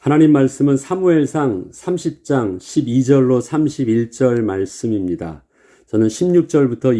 하나님 말씀은 사무엘상 30장 12절로 31절 말씀입니다. 저는 16절부터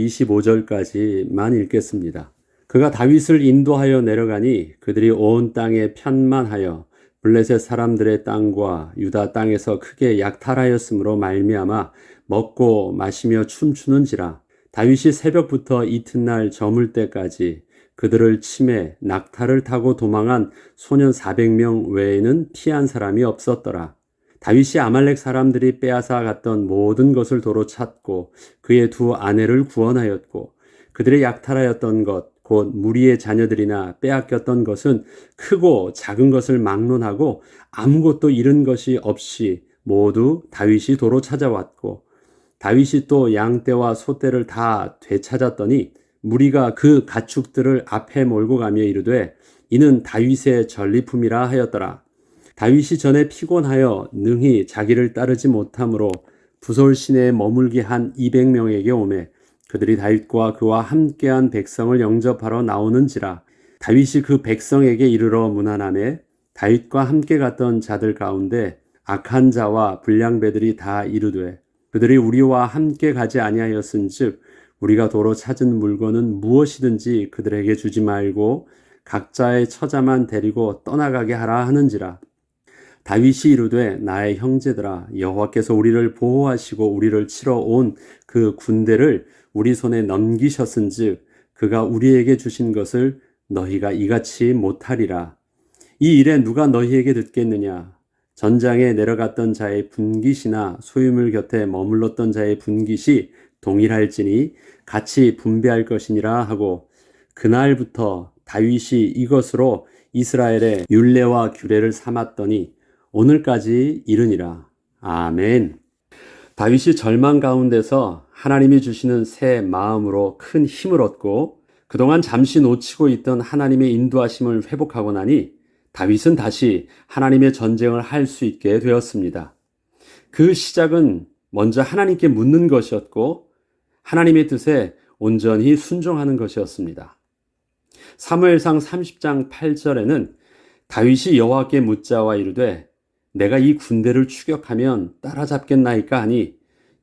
25절까지만 읽겠습니다. 그가 다윗을 인도하여 내려가니 그들이 온 땅에 편만하여 블레셋 사람들의 땅과 유다 땅에서 크게 약탈하였으므로 말미암아 먹고 마시며 춤추는지라. 다윗이 새벽부터 이튿날 저물 때까지 그들을 치매 낙타를 타고 도망한 소년 400명 외에는 피한 사람이 없었더라. 다윗이 아말렉 사람들이 빼앗아 갔던 모든 것을 도로 찾고 그의 두 아내를 구원하였고 그들의 약탈하였던 것 곧 무리의 자녀들이나 빼앗겼던 것은 크고 작은 것을 막론하고 아무것도 잃은 것이 없이 모두 다윗이 도로 찾아왔고 다윗이 또 양떼와 소떼를 다 되찾았더니 무리가 그 가축들을 앞에 몰고 가며 이르되 이는 다윗의 전리품이라 하였더라. 다윗이 전에 피곤하여 능히 자기를 따르지 못하므로 부솔 시내에 머물게 한 200명에게 오매 그들이 다윗과 그와 함께한 백성을 영접하러 나오는지라. 다윗이 그 백성에게 이르러 문안하매 다윗과 함께 갔던 자들 가운데 악한 자와 불량배들이 다 이르되 그들이 우리와 함께 가지 아니하였은즉 우리가 도로 찾은 물건은 무엇이든지 그들에게 주지 말고 각자의 처자만 데리고 떠나가게 하라 하는지라. 다윗이 이르되 나의 형제들아 여호와께서 우리를 보호하시고 우리를 치러 온 그 군대를 우리 손에 넘기셨은즉 그가 우리에게 주신 것을 너희가 이같이 못하리라. 이 일에 누가 너희에게 듣겠느냐. 전장에 내려갔던 자의 분깃이나 소유물 곁에 머물렀던 자의 분깃이 동일할지니 같이 분배할 것이니라 하고 그날부터 다윗이 이것으로 이스라엘의 율례와 규례를 삼았더니 오늘까지 이르니라. 아멘. 다윗이 절망 가운데서 하나님이 주시는 새 마음으로 큰 힘을 얻고 그동안 잠시 놓치고 있던 하나님의 인도하심을 회복하고 나니 다윗은 다시 하나님의 전쟁을 할 수 있게 되었습니다. 그 시작은 먼저 하나님께 묻는 것이었고 하나님의 뜻에 온전히 순종하는 것이었습니다. 사무엘상 30장 8절에는 다윗이 여호와께 묻자와 이르되 내가 이 군대를 추격하면 따라잡겠나이까 하니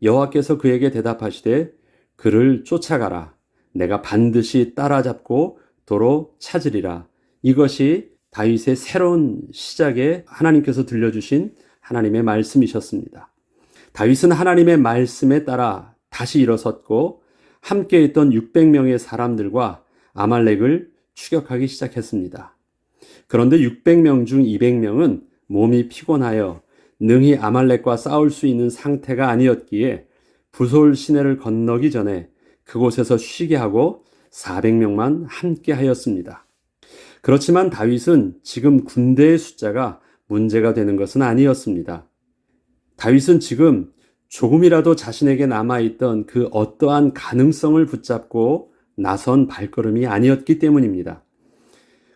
여호와께서 그에게 대답하시되 그를 쫓아가라. 내가 반드시 따라잡고 도로 찾으리라. 이것이 다윗의 새로운 시작에 하나님께서 들려주신 하나님의 말씀이셨습니다. 다윗은 하나님의 말씀에 따라 다시 일어섰고 함께 있던 600명의 사람들과 아말렉을 추격하기 시작했습니다. 그런데 600명 중 200명은 몸이 피곤하여 능히 아말렉과 싸울 수 있는 상태가 아니었기에 부솔 시내를 건너기 전에 그곳에서 쉬게 하고 400명만 함께 하였습니다. 그렇지만 다윗은 지금 군대의 숫자가 문제가 되는 것은 아니었습니다. 다윗은 지금 조금이라도 자신에게 남아있던 그 어떠한 가능성을 붙잡고 나선 발걸음이 아니었기 때문입니다.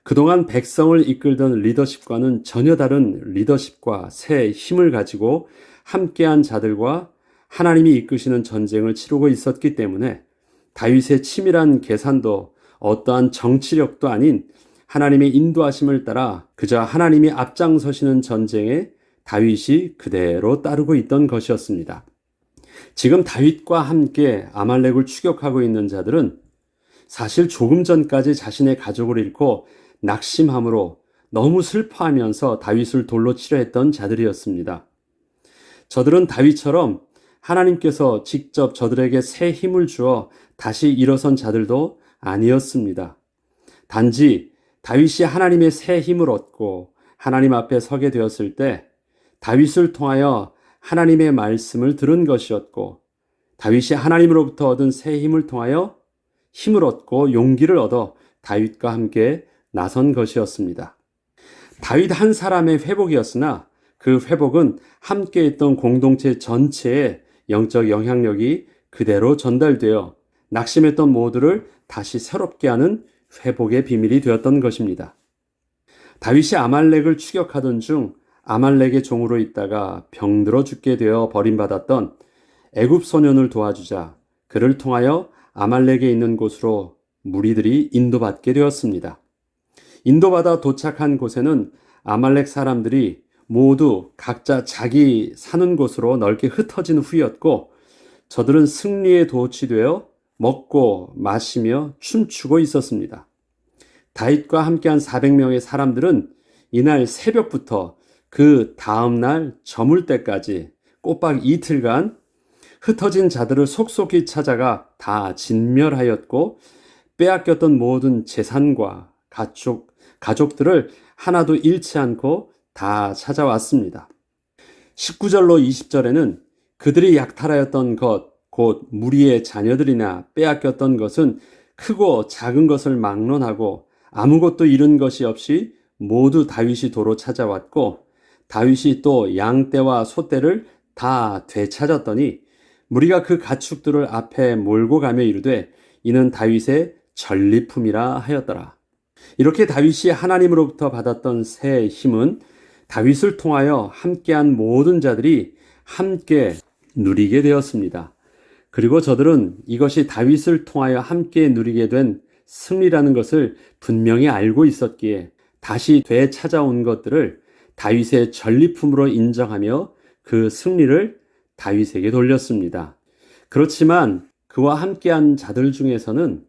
그동안 백성을 이끌던 리더십과는 전혀 다른 리더십과 새 힘을 가지고 함께한 자들과 하나님이 이끄시는 전쟁을 치르고 있었기 때문에 다윗의 치밀한 계산도 어떠한 정치력도 아닌 하나님의 인도하심을 따라 그저 하나님이 앞장서시는 전쟁에 다윗이 그대로 따르고 있던 것이었습니다. 지금 다윗과 함께 아말렉을 추격하고 있는 자들은 사실 조금 전까지 자신의 가족을 잃고 낙심함으로 너무 슬퍼하면서 다윗을 돌로 치려 했던 자들이었습니다. 저들은 다윗처럼 하나님께서 직접 저들에게 새 힘을 주어 다시 일어선 자들도 아니었습니다. 단지 다윗이 하나님의 새 힘을 얻고 하나님 앞에 서게 되었을 때 다윗을 통하여 하나님의 말씀을 들은 것이었고 다윗이 하나님으로부터 얻은 새 힘을 통하여 힘을 얻고 용기를 얻어 다윗과 함께 나선 것이었습니다. 다윗 한 사람의 회복이었으나 그 회복은 함께 있던 공동체 전체에 영적 영향력이 그대로 전달되어 낙심했던 모두를 다시 새롭게 하는 회복의 비밀이 되었던 것입니다. 다윗이 아말렉을 추격하던 중 아말렉의 종으로 있다가 병들어 죽게 되어 버림받았던 애굽 소년을 도와주자 그를 통하여 아말렉에 있는 곳으로 무리들이 인도받게 되었습니다. 인도받아 도착한 곳에는 아말렉 사람들이 모두 각자 자기 사는 곳으로 넓게 흩어진 후였고 저들은 승리에 도취되어 먹고 마시며 춤추고 있었습니다. 다윗과 함께한 400명의 사람들은 이날 새벽부터 그 다음날 저물 때까지 꼬박 이틀간 흩어진 자들을 속속히 찾아가 다 진멸하였고 빼앗겼던 모든 재산과 가족들을 하나도 잃지 않고 다 찾아왔습니다. 19절로 20절에는 그들이 약탈하였던 것, 곧 무리의 자녀들이나 빼앗겼던 것은 크고 작은 것을 막론하고 아무것도 잃은 것이 없이 모두 다윗이 도로 찾아왔고 다윗이 또 양떼와 소떼를 다 되찾았더니 무리가 그 가축들을 앞에 몰고 가며 이르되 이는 다윗의 전리품이라 하였더라. 이렇게 다윗이 하나님으로부터 받았던 새 힘은 다윗을 통하여 함께한 모든 자들이 함께 누리게 되었습니다. 그리고 저들은 이것이 다윗을 통하여 함께 누리게 된 승리라는 것을 분명히 알고 있었기에 다시 되찾아온 것들을 다윗의 전리품으로 인정하며 그 승리를 다윗에게 돌렸습니다. 그렇지만 그와 함께한 자들 중에서는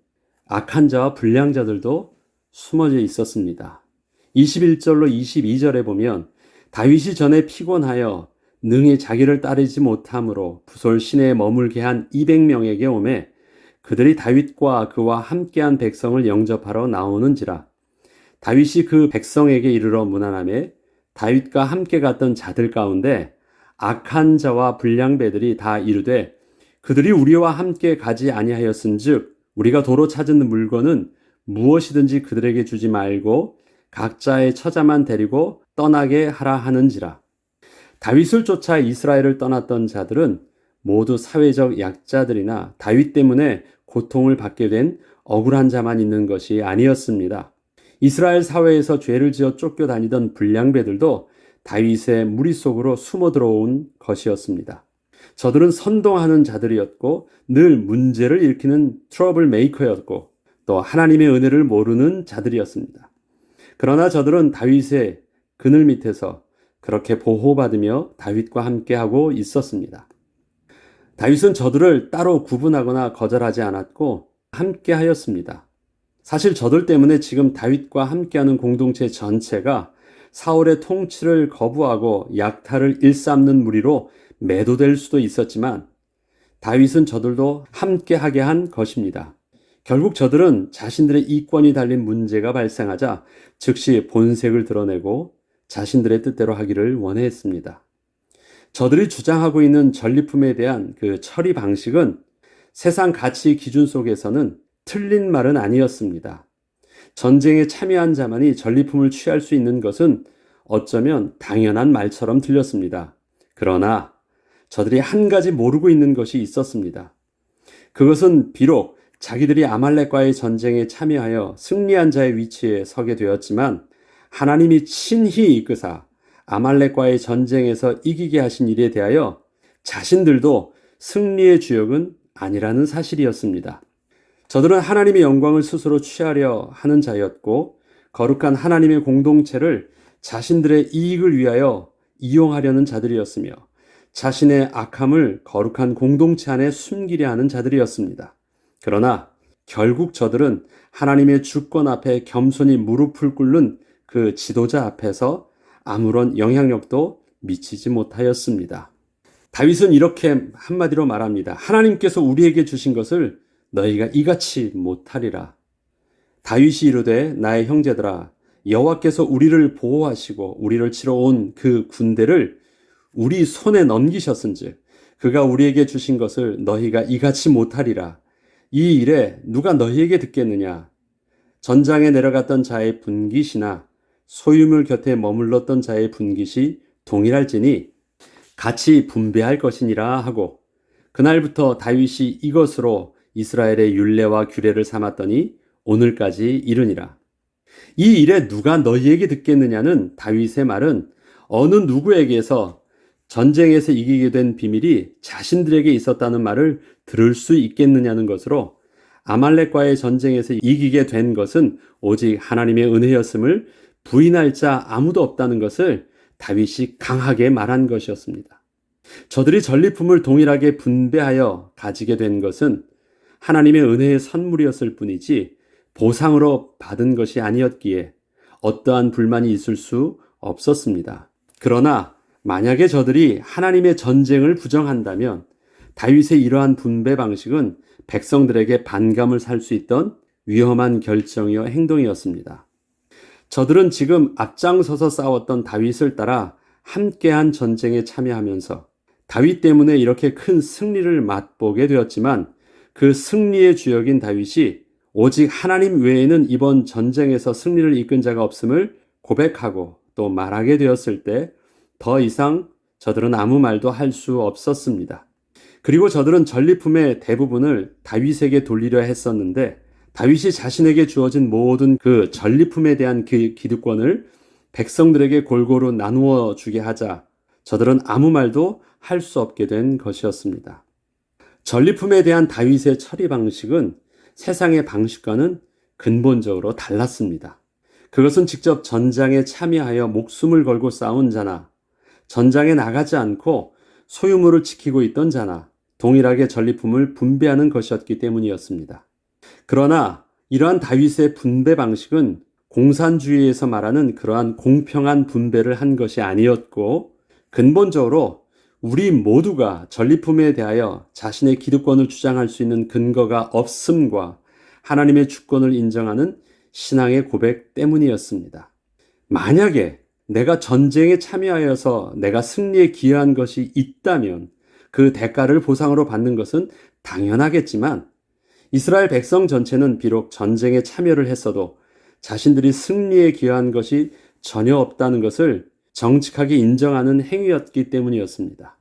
악한 자와 불량 자들도 숨어져 있었습니다. 21절로 22절에 보면 다윗이 전에 피곤하여 능히 자기를 따르지 못함으로 부솔 시내에 머물게 한 200명에게 오매 그들이 다윗과 그와 함께한 백성을 영접하러 나오는지라. 다윗이 그 백성에게 이르러 문안하매 다윗과 함께 갔던 자들 가운데 악한 자와 불량배들이 다 이르되 그들이 우리와 함께 가지 아니하였은즉 우리가 도로 찾은 물건은 무엇이든지 그들에게 주지 말고 각자의 처자만 데리고 떠나게 하라 하는지라. 다윗을 쫓아 이스라엘을 떠났던 자들은 모두 사회적 약자들이나 다윗 때문에 고통을 받게 된 억울한 자만 있는 것이 아니었습니다. 이스라엘 사회에서 죄를 지어 쫓겨다니던 불량배들도 다윗의 무리 속으로 숨어 들어온 것이었습니다. 저들은 선동하는 자들이었고 늘 문제를 일으키는 트러블 메이커였고 또 하나님의 은혜를 모르는 자들이었습니다. 그러나 저들은 다윗의 그늘 밑에서 그렇게 보호받으며 다윗과 함께하고 있었습니다. 다윗은 저들을 따로 구분하거나 거절하지 않았고 함께하였습니다. 사실 저들 때문에 지금 다윗과 함께하는 공동체 전체가 사울의 통치를 거부하고 약탈을 일삼는 무리로 매도될 수도 있었지만 다윗은 저들도 함께하게 한 것입니다. 결국 저들은 자신들의 이권이 달린 문제가 발생하자 즉시 본색을 드러내고 자신들의 뜻대로 하기를 원했습니다. 저들이 주장하고 있는 전리품에 대한 그 처리 방식은 세상 가치 기준 속에서는 틀린 말은 아니었습니다. 전쟁에 참여한 자만이 전리품을 취할 수 있는 것은 어쩌면 당연한 말처럼 들렸습니다. 그러나 저들이 한 가지 모르고 있는 것이 있었습니다. 그것은 비록 자기들이 아말렉과의 전쟁에 참여하여 승리한 자의 위치에 서게 되었지만 하나님이 친히 이끄사 아말렉과의 전쟁에서 이기게 하신 일에 대하여 자신들도 승리의 주역은 아니라는 사실이었습니다. 저들은 하나님의 영광을 스스로 취하려 하는 자였고 거룩한 하나님의 공동체를 자신들의 이익을 위하여 이용하려는 자들이었으며 자신의 악함을 거룩한 공동체 안에 숨기려 하는 자들이었습니다. 그러나 결국 저들은 하나님의 주권 앞에 겸손히 무릎을 꿇는 그 지도자 앞에서 아무런 영향력도 미치지 못하였습니다. 다윗은 이렇게 한마디로 말합니다. 하나님께서 우리에게 주신 것을 너희가 이같이 못하리라. 다윗이 이르되 나의 형제들아 여호와께서 우리를 보호하시고 우리를 치러 온 그 군대를 우리 손에 넘기셨은즉 그가 우리에게 주신 것을 너희가 이같이 못하리라. 이 일에 누가 너희에게 듣겠느냐? 전장에 내려갔던 자의 분깃이나 소유물 곁에 머물렀던 자의 분깃이 동일할지니 같이 분배할 것이니라 하고 그날부터 다윗이 이것으로 이스라엘의 율례와 규례를 삼았더니 오늘까지 이르니라. 이 일에 누가 너희에게 듣겠느냐는 다윗의 말은 어느 누구에게서 전쟁에서 이기게 된 비밀이 자신들에게 있었다는 말을 들을 수 있겠느냐는 것으로 아말렉과의 전쟁에서 이기게 된 것은 오직 하나님의 은혜였음을 부인할 자 아무도 없다는 것을 다윗이 강하게 말한 것이었습니다. 저들이 전리품을 동일하게 분배하여 가지게 된 것은 하나님의 은혜의 선물이었을 뿐이지 보상으로 받은 것이 아니었기에 어떠한 불만이 있을 수 없었습니다. 그러나 만약에 저들이 하나님의 전쟁을 부정한다면 다윗의 이러한 분배 방식은 백성들에게 반감을 살 수 있던 위험한 결정이요 행동이었습니다. 저들은 지금 앞장서서 싸웠던 다윗을 따라 함께한 전쟁에 참여하면서 다윗 때문에 이렇게 큰 승리를 맛보게 되었지만 그 승리의 주역인 다윗이 오직 하나님 외에는 이번 전쟁에서 승리를 이끈 자가 없음을 고백하고 또 말하게 되었을 때 더 이상 저들은 아무 말도 할 수 없었습니다. 그리고 저들은 전리품의 대부분을 다윗에게 돌리려 했었는데 다윗이 자신에게 주어진 모든 그 전리품에 대한 기득권을 백성들에게 골고루 나누어 주게 하자 저들은 아무 말도 할 수 없게 된 것이었습니다. 전리품에 대한 다윗의 처리 방식은 세상의 방식과는 근본적으로 달랐습니다. 그것은 직접 전장에 참여하여 목숨을 걸고 싸운 자나 전장에 나가지 않고 소유물을 지키고 있던 자나 동일하게 전리품을 분배하는 것이었기 때문이었습니다. 그러나 이러한 다윗의 분배 방식은 공산주의에서 말하는 그러한 공평한 분배를 한 것이 아니었고 근본적으로 우리 모두가 전리품에 대하여 자신의 기득권을 주장할 수 있는 근거가 없음과 하나님의 주권을 인정하는 신앙의 고백 때문이었습니다. 만약에 내가 전쟁에 참여하여서 내가 승리에 기여한 것이 있다면 그 대가를 보상으로 받는 것은 당연하겠지만 이스라엘 백성 전체는 비록 전쟁에 참여를 했어도 자신들이 승리에 기여한 것이 전혀 없다는 것을 정직하게 인정하는 행위였기 때문이었습니다.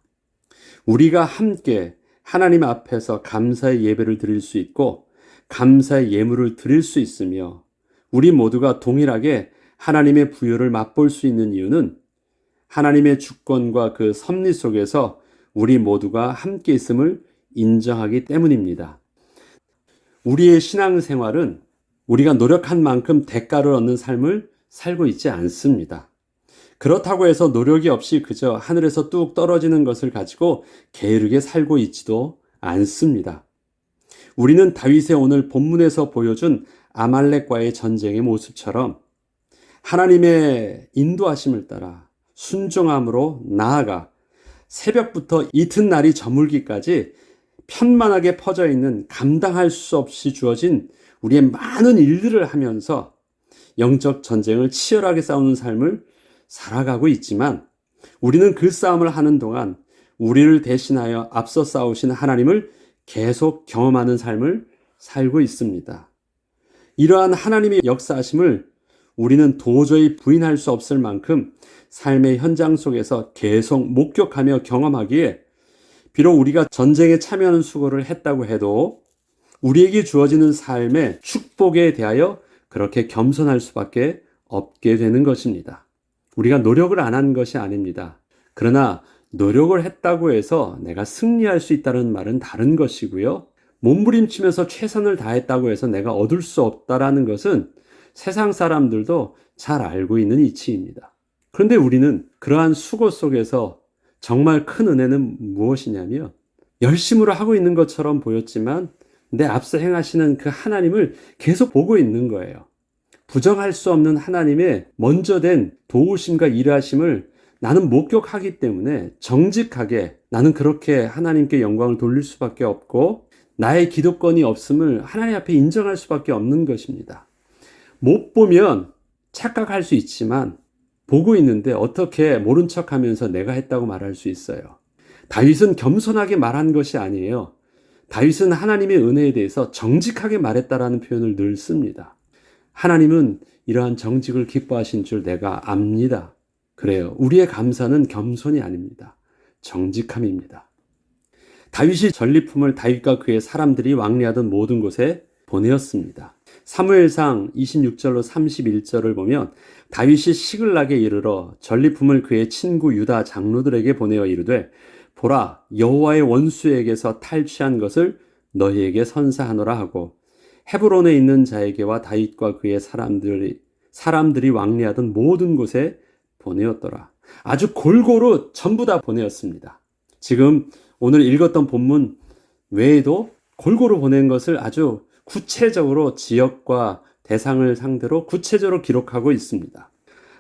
우리가 함께 하나님 앞에서 감사의 예배를 드릴 수 있고 감사의 예물을 드릴 수 있으며 우리 모두가 동일하게 하나님의 부여를 맛볼 수 있는 이유는 하나님의 주권과 그 섭리 속에서 우리 모두가 함께 있음을 인정하기 때문입니다. 우리의 신앙생활은 우리가 노력한 만큼 대가를 얻는 삶을 살고 있지 않습니다. 그렇다고 해서 노력이 없이 그저 하늘에서 뚝 떨어지는 것을 가지고 게으르게 살고 있지도 않습니다. 우리는 다윗의 오늘 본문에서 보여준 아말렉과의 전쟁의 모습처럼 하나님의 인도하심을 따라 순종함으로 나아가 새벽부터 이튿날이 저물기까지 편만하게 퍼져 있는 감당할 수 없이 주어진 우리의 많은 일들을 하면서 영적 전쟁을 치열하게 싸우는 삶을 살아가고 있지만 우리는 그 싸움을 하는 동안 우리를 대신하여 앞서 싸우신 하나님을 계속 경험하는 삶을 살고 있습니다. 이러한 하나님의 역사하심을 우리는 도저히 부인할 수 없을 만큼 삶의 현장 속에서 계속 목격하며 경험하기에 비록 우리가 전쟁에 참여하는 수고를 했다고 해도 우리에게 주어지는 삶의 축복에 대하여 그렇게 겸손할 수밖에 없게 되는 것입니다. 우리가 노력을 안 한 것이 아닙니다. 그러나 노력을 했다고 해서 내가 승리할 수 있다는 말은 다른 것이고요. 몸부림치면서 최선을 다했다고 해서 내가 얻을 수 없다라는 것은 세상 사람들도 잘 알고 있는 이치입니다. 그런데 우리는 그러한 수고 속에서 정말 큰 은혜는 무엇이냐면 열심으로 하고 있는 것처럼 보였지만 내 앞서 행하시는 그 하나님을 계속 보고 있는 거예요. 부정할 수 없는 하나님의 먼저 된 도우심과 일하심을 나는 목격하기 때문에 정직하게 나는 그렇게 하나님께 영광을 돌릴 수밖에 없고 나의 기득권이 없음을 하나님 앞에 인정할 수밖에 없는 것입니다. 못 보면 착각할 수 있지만 보고 있는데 어떻게 모른 척하면서 내가 했다고 말할 수 있어요. 다윗은 겸손하게 말한 것이 아니에요. 다윗은 하나님의 은혜에 대해서 정직하게 말했다라는 표현을 늘 씁니다. 하나님은 이러한 정직을 기뻐하신 줄 내가 압니다. 그래요. 우리의 감사는 겸손이 아닙니다. 정직함입니다. 다윗이 전리품을 다윗과 그의 사람들이 왕래하던 모든 곳에 보내었습니다. 사무엘상 26절로 31절을 보면 다윗이 시글락에 이르러 전리품을 그의 친구 유다 장로들에게 보내어 이르되 보라 여호와의 원수에게서 탈취한 것을 너희에게 선사하노라 하고 헤브론에 있는 자에게와 다윗과 그의 사람들이 왕래하던 모든 곳에 보내었더라. 아주 골고루 전부 다 보내었습니다. 지금 오늘 읽었던 본문 외에도 골고루 보낸 것을 아주 구체적으로 지역과 대상을 상대로 구체적으로 기록하고 있습니다.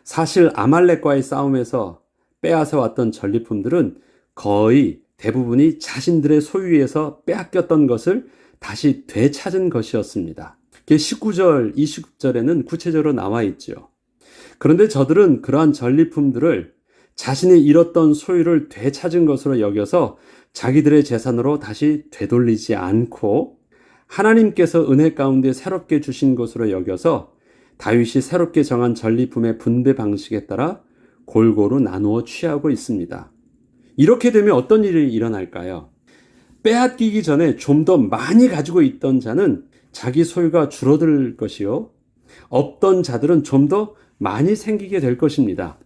사실 아말렉과의 싸움에서 빼앗아 왔던 전리품들은 거의 대부분이 자신들의 소유에서 빼앗겼던 것을 다시 되찾은 것이었습니다. 19절, 20절에는 구체적으로 나와 있죠. 그런데 저들은 그러한 전리품들을 자신이 잃었던 소유를 되찾은 것으로 여겨서 자기들의 재산으로 다시 되돌리지 않고 하나님께서 은혜 가운데 새롭게 주신 것으로 여겨서 다윗이 새롭게 정한 전리품의 분배 방식에 따라 골고루 나누어 취하고 있습니다. 이렇게 되면 어떤 일이 일어날까요? 빼앗기기 전에 좀 더 많이 가지고 있던 자는 자기 소유가 줄어들 것이요. 없던 자들은 좀 더 많이 생기게 될 것입니다.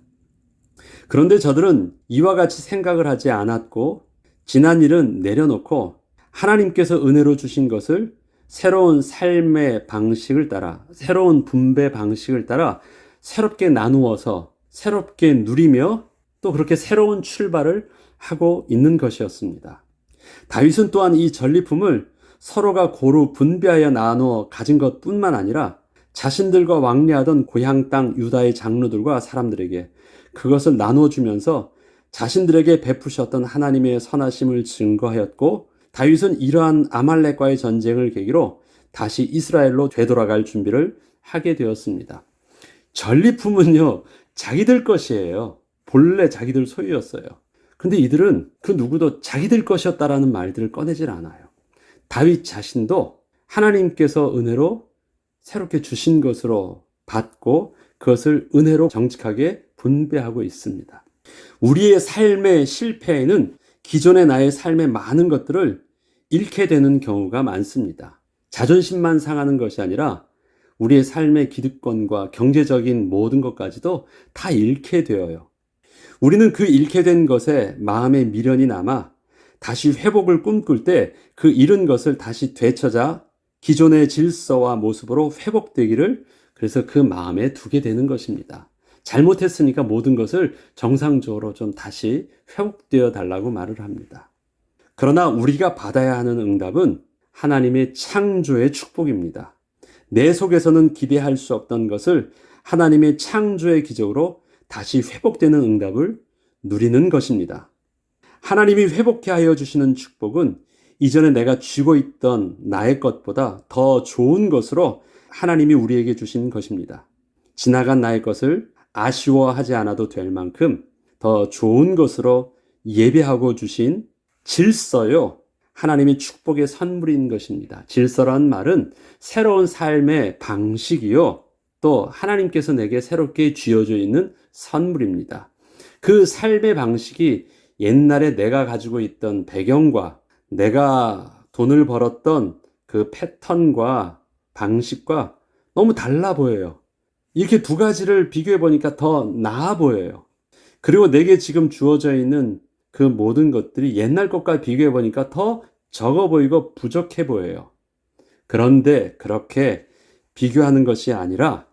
그런데 저들은 이와 같이 생각을 하지 않았고 지난 일은 내려놓고 하나님께서 은혜로 주신 것을 새로운 삶의 방식을 따라, 새로운 분배 방식을 따라 새롭게 나누어서 새롭게 누리며 또 그렇게 새로운 출발을 하고 있는 것이었습니다. 다윗은 또한 이 전리품을 서로가 고루 분배하여 나누어 가진 것뿐만 아니라 자신들과 왕래하던 고향 땅 유다의 장로들과 사람들에게 그것을 나눠주면서 자신들에게 베푸셨던 하나님의 선하심을 증거하였고, 다윗은 이러한 아말렉과의 전쟁을 계기로 다시 이스라엘로 되돌아갈 준비를 하게 되었습니다. 전리품은요, 자기들 것이에요. 본래 자기들 소유였어요. 근데 이들은 그 누구도 자기들 것이었다라는 말들을 꺼내질 않아요. 다윗 자신도 하나님께서 은혜로 새롭게 주신 것으로 받고 그것을 은혜로 정직하게 분배하고 있습니다. 우리의 삶의 실패에는 기존의 나의 삶의 많은 것들을 잃게 되는 경우가 많습니다. 자존심만 상하는 것이 아니라 우리의 삶의 기득권과 경제적인 모든 것까지도 다 잃게 되어요. 우리는 그 잃게 된 것에 마음의 미련이 남아 다시 회복을 꿈꿀 때 그 잃은 것을 다시 되찾아 기존의 질서와 모습으로 회복되기를 그래서 그 마음에 두게 되는 것입니다. 잘못했으니까 모든 것을 정상적으로 좀 다시 회복되어 달라고 말을 합니다. 그러나 우리가 받아야 하는 응답은 하나님의 창조의 축복입니다. 내 속에서는 기대할 수 없던 것을 하나님의 창조의 기적으로 다시 회복되는 응답을 누리는 것입니다. 하나님이 회복케 하여 주시는 축복은 이전에 내가 쥐고 있던 나의 것보다 더 좋은 것으로 하나님이 우리에게 주신 것입니다. 지나간 나의 것을 아쉬워하지 않아도 될 만큼 더 좋은 것으로 예배하고 주신 질서요. 하나님의 축복의 선물인 것입니다. 질서란 말은 새로운 삶의 방식이요. 또 하나님께서 내게 새롭게 쥐어져 있는 선물입니다. 그 삶의 방식이 옛날에 내가 가지고 있던 배경과 내가 돈을 벌었던 그 패턴과 방식과 너무 달라 보여요. 이렇게 두 가지를 비교해 보니까 더 나아 보여요. 그리고 내게 지금 주어져 있는 그 모든 것들이 옛날 것과 비교해 보니까 더 적어 보이고 부족해 보여요. 그런데 그렇게 비교하는 것이 아니라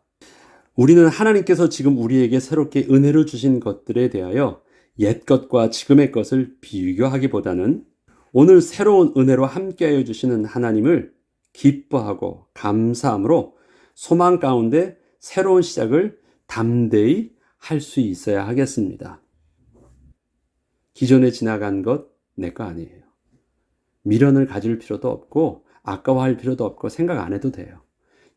우리는 하나님께서 지금 우리에게 새롭게 은혜를 주신 것들에 대하여 옛 것과 지금의 것을 비교하기보다는 오늘 새로운 은혜로 함께하여 주시는 하나님을 기뻐하고 감사함으로 소망 가운데 새로운 시작을 담대히 할 수 있어야 하겠습니다. 기존에 지나간 것 내 거 아니에요. 미련을 가질 필요도 없고 아까워할 필요도 없고 생각 안 해도 돼요.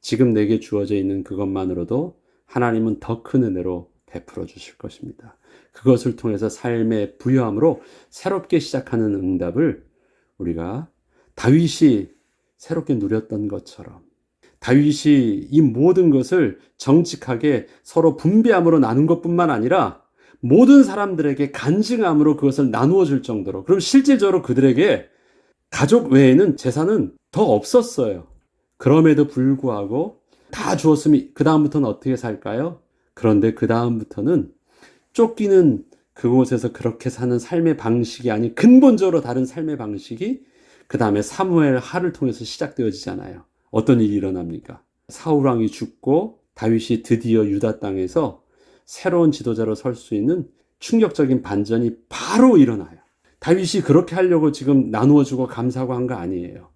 지금 내게 주어져 있는 그것만으로도 하나님은 더 큰 은혜로 베풀어 주실 것입니다. 그것을 통해서 삶의 부유함으로 새롭게 시작하는 응답을 우리가 다윗이 새롭게 누렸던 것처럼 다윗이 이 모든 것을 정직하게 서로 분배함으로 나눈 것뿐만 아니라 모든 사람들에게 간증함으로 그것을 나누어 줄 정도로, 그럼 실질적으로 그들에게 가족 외에는 재산은 더 없었어요. 그럼에도 불구하고 다 주었으면 그 다음부터는 어떻게 살까요? 그런데 그 다음부터는 쫓기는 그곳에서 그렇게 사는 삶의 방식이 아닌 근본적으로 다른 삶의 방식이 그 다음에 사무엘 하를 통해서 시작되어지잖아요. 어떤 일이 일어납니까? 사울 왕이 죽고 다윗이 드디어 유다 땅에서 새로운 지도자로 설 수 있는 충격적인 반전이 바로 일어나요. 다윗이 그렇게 하려고 지금 나누어 주고 감사하고 한 거 아니에요.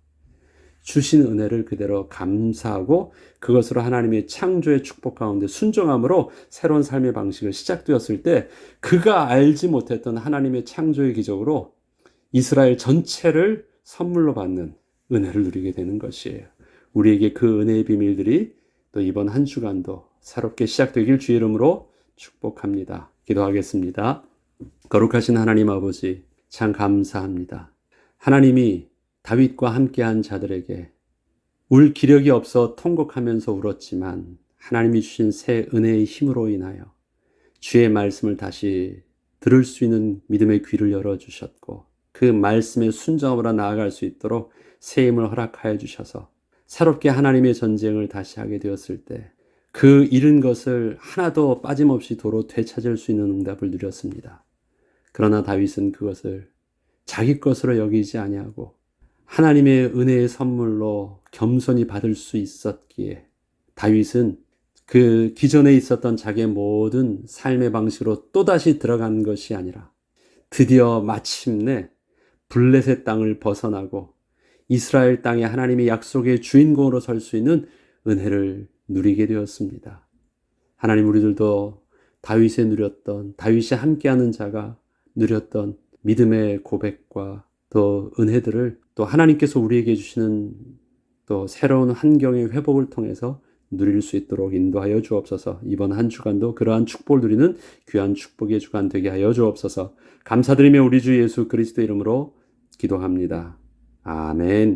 주신 은혜를 그대로 감사하고 그것으로 하나님의 창조의 축복 가운데 순종함으로 새로운 삶의 방식을 시작되었을 때 그가 알지 못했던 하나님의 창조의 기적으로 이스라엘 전체를 선물로 받는 은혜를 누리게 되는 것이에요. 우리에게 그 은혜의 비밀들이 또 이번 한 주간도 새롭게 시작되길 주의 이름으로 축복합니다. 기도하겠습니다. 거룩하신 하나님 아버지, 참 감사합니다. 하나님이 다윗과 함께한 자들에게 울 기력이 없어 통곡하면서 울었지만 하나님이 주신 새 은혜의 힘으로 인하여 주의 말씀을 다시 들을 수 있는 믿음의 귀를 열어주셨고 그 말씀에 순종하러 나아갈 수 있도록 새 힘을 허락하여 주셔서 새롭게 하나님의 전쟁을 다시 하게 되었을 때 그 잃은 것을 하나도 빠짐없이 도로 되찾을 수 있는 응답을 누렸습니다. 그러나 다윗은 그것을 자기 것으로 여기지 아니하고 하나님의 은혜의 선물로 겸손히 받을 수 있었기에 다윗은 그 기존에 있었던 자기의 모든 삶의 방식으로 또다시 들어간 것이 아니라 드디어 마침내 블레셋 땅을 벗어나고 이스라엘 땅에 하나님의 약속의 주인공으로 설 수 있는 은혜를 누리게 되었습니다. 하나님, 우리들도 다윗이 누렸던, 다윗이 함께하는 자가 누렸던 믿음의 고백과 또 은혜들을 또 하나님께서 우리에게 주시는 또 새로운 환경의 회복을 통해서 누릴 수 있도록 인도하여 주옵소서. 이번 한 주간도 그러한 축복을 누리는 귀한 축복의 주간 되게 하여 주옵소서. 감사드리며 우리 주 예수 그리스도 이름으로 기도합니다. 아멘.